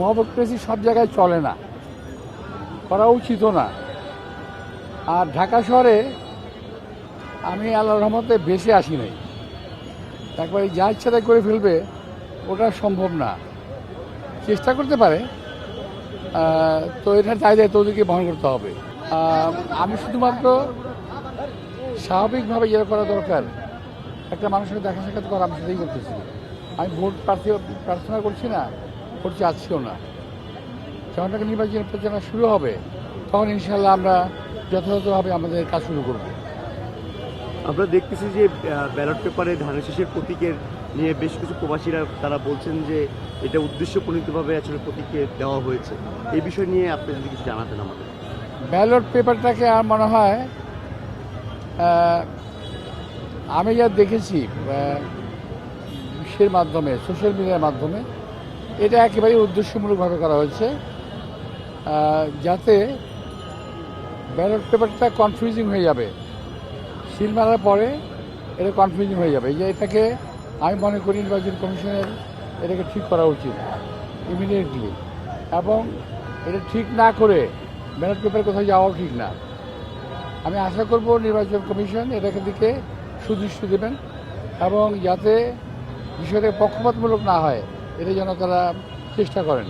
মহোক্রেসি সব জায়গায় চলে না, করা উচিতও না। আর ঢাকা শহরে আমি আল্লাহর রহমতে বেশি আসি নাই, একবার যা ইচ্ছা তাই করে ফেলবে ওটা সম্ভব না। চেষ্টা করতে পারে, তো এটার দায়িত্ব ওদেরকে বহন করতে হবে। আমি শুধুমাত্র স্বাভাবিকভাবে যেটা করা দরকার, একটা মানুষের দেখা সাক্ষাৎ করা, আমি সেটাই করতেছি। আমি ভোট প্রার্থনা করছি না, ভোট চাচ্ছিও না। যখন থেকে নির্বাচন প্রচারণা শুরু হবে তখন ইনশাল্লাহ আমরা যথাযথভাবে আমাদের কাজ শুরু করব। আমরা দেখতেছি যে ব্যালট পেপারে ধানের শীষের প্রতীকের নিয়ে বেশ কিছু প্রবাসীরা তারা বলছেন যে এটা উদ্দেশ্যপ্রণীতভাবে আসলে প্রতীকে দেওয়া হয়েছে। এই বিষয় নিয়ে আপনি যদি কিছু জানাতেন আমাদের। ব্যালট পেপারটাকে আর মনে হয় আমি যা দেখেছি বিশ্বের মাধ্যমে, সোশ্যাল মিডিয়ার মাধ্যমে, এটা একেবারেই উদ্দেশ্যমূলকভাবে করা হয়েছে যাতে ব্যালট পেপারটা কনফিউজিং হয়ে যাবে। সিল মারার পরে এটা কনফিউজিং হয়ে যাবে। যে এটাকে আমি মনে করি নির্বাচন কমিশনের এটাকে ঠিক করা উচিত ইমিডিয়েটলি, এবং এটা ঠিক না করে ব্যালট পেপার কোথাও যাওয়াও ঠিক না। আমি আশা করব নির্বাচন কমিশন এটাকে দিকে সুদৃষ্টি দেবেন এবং যাতে বিষয়টা পক্ষপাতমূলক না হয় এটা যেন তারা চেষ্টা করেন।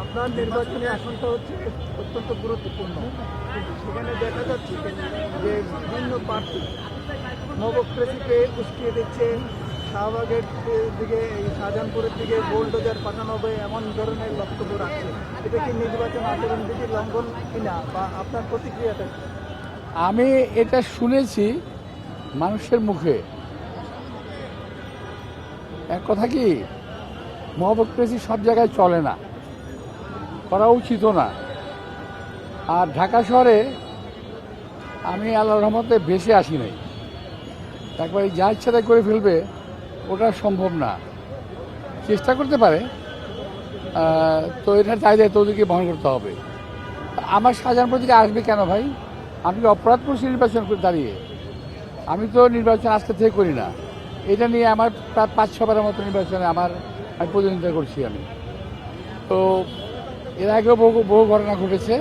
আপনার নির্বাচনী আসনটা হচ্ছে অত্যন্ত গুরুত্বপূর্ণ, কিন্তু সেখানে দেখা যাচ্ছে যে বিভিন্ন প্রার্থী মহোক্রেসিকে উস্কিয়ে দিচ্ছে। শাহবাগের দিকে, এই শাহজাহানপুরের দিকে বোলডোজার পাঠানো হবে এমন ধরনের বক্তব্য রাখছে। এটা কি নির্বাচন আচরণবিধি লঙ্ঘন কিনা, বা আপনার প্রতিক্রিয়াটা? আমি এটা শুনেছি মানুষের মুখে। এক কথা কি, মহোক্রেসি সব জায়গায় চলে না, করা উচিতও না। আর ঢাকা শহরে আমি আল্লাহর রহমতে বেশি আসি নাই, একবার যা ইচ্ছা তাই করে ফেলবে ওটা সম্ভব না। চেষ্টা করতে পারে, তো এটার দায়িত্ব ওদেরকে বহন করতে হবে। আমার শাহজাহানপুর থেকে আসবে কেন ভাই? আমি কি অপরাধ করছি নির্বাচন করে দাঁড়িয়ে? আমি তো নির্বাচন আজকে থেকে করি না। এটা নিয়ে আমার প্রায় 5-6বারের মতো নির্বাচনে আমি প্রতিনিধিত্ব করছি। আমি তো এর আগেও বহু ঘটনা ঘটেছে,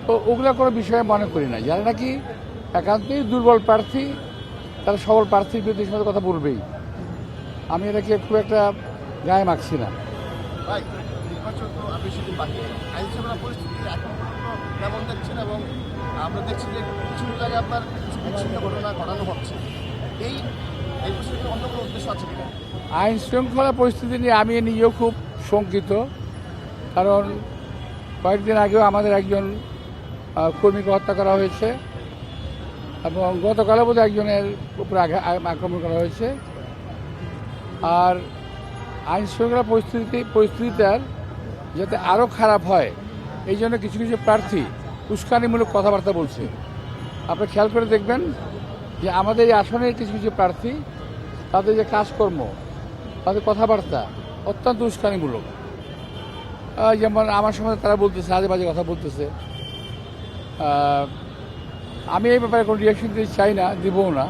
তো ওগুলো কোনো বিষয়ে মনে করি না। যারা নাকি একান্তই দুর্বল প্রার্থী তারা সবল প্রার্থীর বিরুদ্ধে সাথে কথা বলবেই। আমি এটাকে খুব একটা গায়ে মাখছি না। নির্বাচন তো আর বেশি দিন বাকি, আইনশৃঙ্খলা পরিস্থিতি এখন পর্যন্ত কেমন দেখছেন? এবং আমরা দেখছি যে কিছু জায়গায় আপনার কিছু বিচ্ছিন্ন ঘটনা ঘটানো হচ্ছে। এই বিষয়টি অন্য কোনো উদ্দেশ্য আছে কিনা? আইন শৃঙ্খলা পরিস্থিতি নিয়ে আমি নিজেও খুব শঙ্কিত, কারণ কয়েকদিন আগেও আমাদের একজন কর্মীকে হত্যা করা হয়েছে এবং গতকালও বোধহয় একজনের উপরে আক্রমণ করা হয়েছে। আর আইন শৃঙ্খলা পরিস্থিতিটার যাতে আরও খারাপ হয় এই জন্য কিছু কিছু প্রার্থী উস্কানিমূলক কথাবার্তা বলছে। আপনি খেয়াল করে দেখবেন যে আমাদের এই আসনের কিছু কিছু প্রার্থী, তাদের যে কাজকর্ম, তাদের কথাবার্তা অত্যন্ত উস্কানিমূলক। যেমন আমার সময় তারা বলতেছে, আজে বাজে কথা বলতেছে। আমি এই ব্যাপারে কোনো রিয়াকশন দিতে চাই না, দিবও না।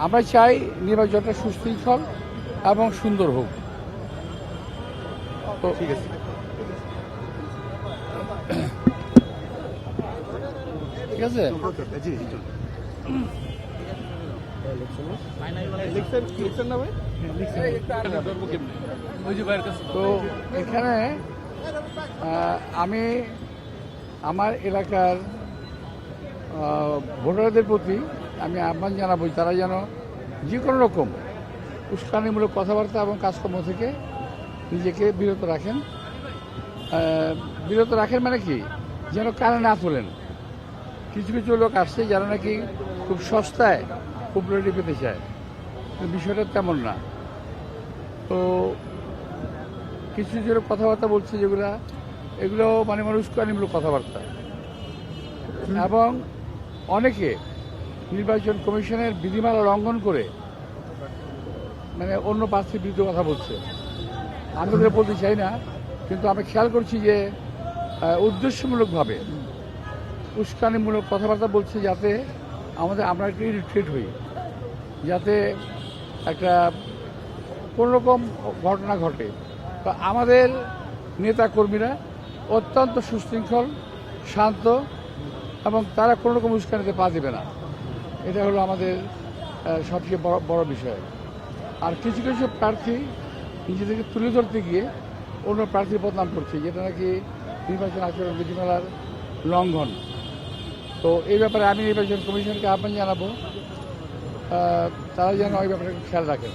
আমরা চাই নির্বাচনটা সুশৃঙ্খল এবং সুন্দর হোক। তো ঠিক আছে। ঠিক আছে। তো এখানে আমি আমার এলাকার ভোটারদের প্রতি আমি আহ্বান জানাবো তারা যেন যে কোনো রকম উস্কানিমূলক কথাবার্তা এবং কাজকর্ম থেকে নিজেকে বিরত রাখেন। বিরত রাখেন মানে কি, যেন কানে না তোলেন। কিছু কিছু লোক আসছে যারা নাকি খুব সস্তায় পপুলারিটি পেতে চায়, কিন্তু বিষয়টা তেমন না। তো কিছু কিছু লোক কথাবার্তা বলছে এগুলো মানে উস্কানিমূলক কথাবার্তা, এবং অনেকে নির্বাচন কমিশনের বিধিমালা লঙ্ঘন করে মানে অন্য প্রার্থীর বিরুদ্ধে কথা বলছে। আমি ওদের বলতে চাই না, কিন্তু আমি খেয়াল করছি যে উদ্দেশ্যমূলকভাবে উস্কানিমূলক কথাবার্তা বলছে যাতে আমরা একটু ইরিটেট হই, যাতে একটা কোনো রকম ঘটনা ঘটে। তো আমাদের নেতা কর্মীরা অত্যন্ত সুশৃঙ্খল, শান্ত, এবং তারা কোনো রকম উস্কানিতে পা দেবে না। এটা হলো আমাদের সবচেয়ে বড় বিষয়। আর কিছু কিছু প্রার্থী নিজেদেরকে তুলে ধরতে গিয়ে অন্য প্রার্থীর বদনাম করছে, যেটা নাকি নির্বাচন আচরণ বিধিমালার লঙ্ঘন। তো এই ব্যাপারে আমি নির্বাচন কমিশনকে আহ্বান জানাবো, তারা যেন এই ব্যাপারে খেয়াল রাখেন।